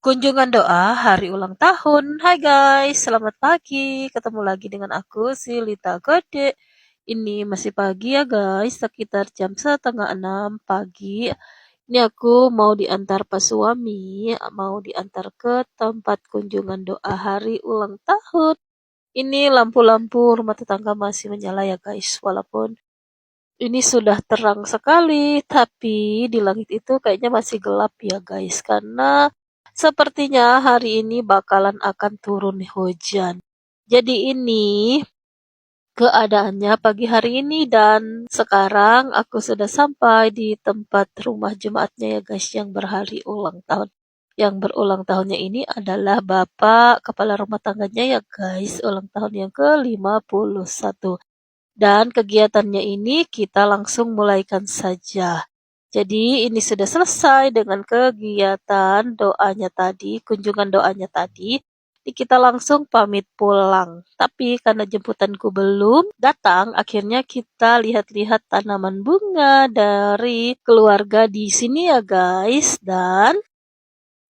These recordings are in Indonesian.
Kunjungan doa hari ulang tahun. Hai guys, selamat pagi. Ketemu lagi dengan aku, si Lita Gode. Ini masih pagi ya guys, sekitar jam setengah 6 pagi. Ini aku mau diantar pas suami, mau diantar ke tempat kunjungan doa hari ulang tahun. Ini lampu-lampu rumah tetangga masih menyala ya guys, walaupun ini sudah terang sekali, tapi di langit itu kayaknya masih gelap ya guys, karena sepertinya hari ini bakalan akan turun hujan. Jadi ini keadaannya pagi hari ini dan sekarang aku sudah sampai di tempat rumah jemaatnya ya guys yang berhari ulang tahun. Yang berulang tahunnya ini adalah Bapak Kepala Rumah Tangganya ya guys, ulang tahun yang ke-51. Dan kegiatannya ini kita langsung mulaikan saja. Jadi ini sudah selesai dengan kegiatan doanya tadi, kunjungan doanya tadi. Jadi kita langsung pamit pulang. Tapi karena jemputanku belum datang, akhirnya kita lihat-lihat tanaman bunga dari keluarga di sini ya guys. Dan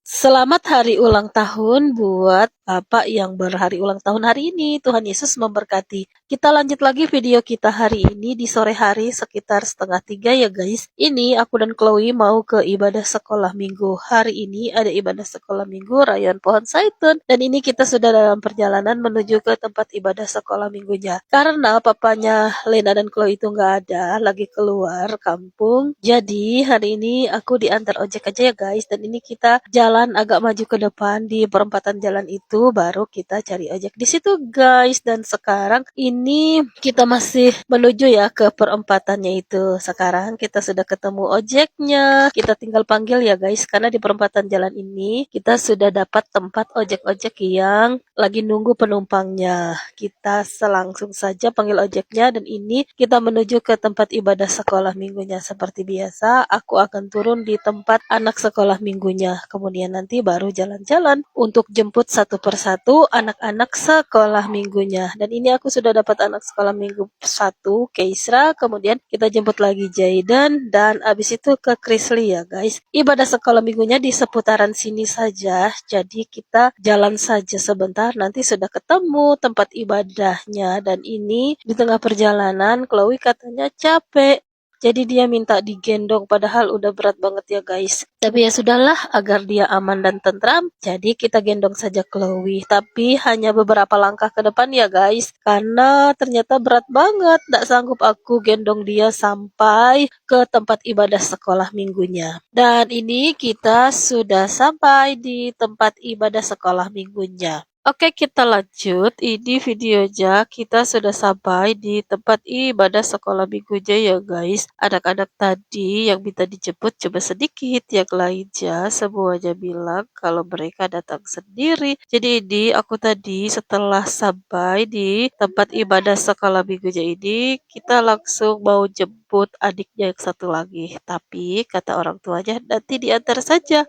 selamat hari ulang tahun buat Bapak yang berhari ulang tahun hari ini. Tuhan Yesus memberkati. Kita lanjut lagi video kita hari ini di sore hari sekitar 2:30 ya guys. Ini aku dan Chloe mau ke ibadah sekolah minggu. Hari ini ada ibadah sekolah minggu Rayaan Pohon Zaitun. Dan ini kita sudah dalam perjalanan menuju ke tempat ibadah sekolah minggunya. Karena papanya Lena dan Chloe itu nggak ada, lagi keluar kampung. Jadi hari ini aku diantar ojek aja ya guys. Dan ini kita jalan agak maju ke depan di perempatan jalan itu baru kita cari ojek di situ guys. Dan sekarang ini kita masih menuju ya ke perempatannya itu. Sekarang kita sudah ketemu ojeknya. Kita tinggal panggil ya guys karena di perempatan jalan ini kita sudah dapat tempat ojek-ojek yang lagi nunggu penumpangnya. Kita selangsung saja panggil ojeknya dan ini kita menuju ke tempat ibadah sekolah minggunya. Seperti biasa, aku akan turun di tempat anak sekolah minggunya. Kemudian nanti baru jalan-jalan untuk jemput satu persatu anak-anak sekolah minggunya. Dan ini aku sudah dapat anak sekolah minggu 1, Keisra. Kemudian kita jemput lagi Jayden dan abis itu ke Krisly ya guys. Ibadah sekolah minggunya di seputaran sini saja. Jadi kita jalan saja sebentar nanti sudah ketemu tempat ibadahnya. Dan ini di tengah perjalanan Chloe katanya capek. Jadi dia minta digendong padahal udah berat banget ya guys. Tapi ya sudahlah agar dia aman dan tentram. Jadi kita gendong saja Chloe. Tapi hanya beberapa langkah ke depan ya guys. Karena ternyata berat banget. Tidak sanggup aku gendong dia sampai ke tempat ibadah sekolah minggunya. Dan ini kita sudah sampai di tempat ibadah sekolah minggunya. Oke, kita lanjut. Ini videonya kita sudah sampai di tempat ibadah sekolah minggunya ya guys. Anak-anak tadi yang minta dijemput coba sedikit, yang lainnya semuanya bilang kalau mereka datang sendiri. Jadi ini aku tadi setelah sampai di tempat ibadah sekolah minggunya ini, kita langsung mau jemput adiknya yang satu lagi. Tapi kata orang tuanya nanti diantar saja.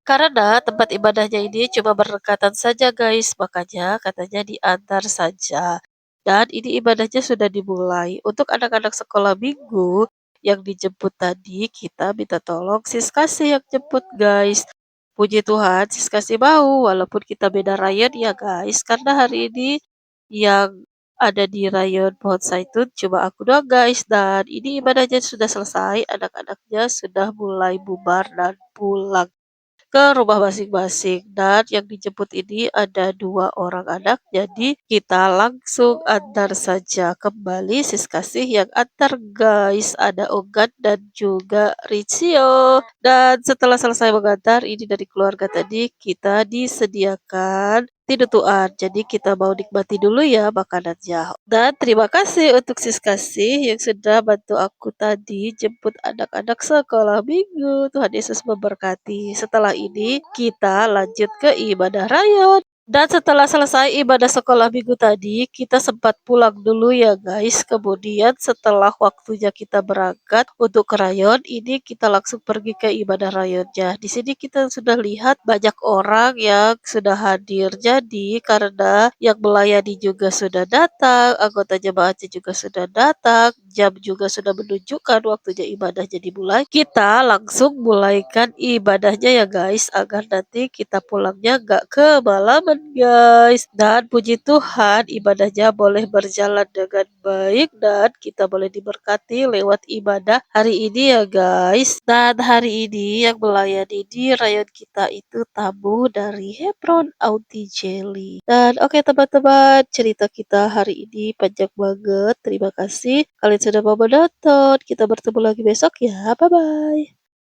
Karena tempat ibadahnya ini cuma berdekatan saja guys, makanya katanya diantar saja. Dan ini ibadahnya sudah dimulai. Untuk anak-anak sekolah minggu yang dijemput tadi, kita minta tolong sis kasih yang jemput guys. Puji Tuhan, sis kasih mau, walaupun kita beda rayon ya guys. Karena hari ini yang ada di rayon Pohon Zaitun cuma aku doang guys. Dan ini ibadahnya sudah selesai, anak-anaknya sudah mulai bubar dan pulang ke rumah masing-masing dan yang dijemput ini ada 2 orang anak jadi kita langsung antar saja kembali sis kasih yang antar guys ada Ogan dan juga Ricio dan setelah selesai mengantar ini dari keluarga tadi kita disediakan tidutuan jadi kita mau nikmati dulu ya makanannya dan terima kasih untuk sis kasih yang sudah bantu aku tadi jemput anak-anak sekolah minggu. Tuhan Yesus memberkati. Setelah ini kita lanjut ke ibadah raya. Dan setelah selesai ibadah sekolah minggu tadi, kita sempat pulang dulu ya guys. Kemudian setelah waktunya kita berangkat untuk ke rayon, ini kita langsung pergi ke ibadah rayonnya. Di sini kita sudah lihat banyak orang yang sudah hadir. Jadi karena yang melayani juga sudah datang, anggota jemaatnya juga sudah datang, jam juga sudah menunjukkan waktunya ibadahnya dimulai. Kita langsung mulaikan ibadahnya ya guys, agar nanti kita pulangnya gak kemalaman guys. Dan puji Tuhan ibadahnya boleh berjalan dengan baik dan kita boleh diberkati lewat ibadah hari ini ya guys. Dan hari ini yang melayani di rayon kita itu tamu dari Hebron Auntie Jelly. Dan oke teman-teman, cerita kita hari ini panjang banget. Terima kasih kalian sudah mau menonton. Kita bertemu lagi besok ya. Bye bye.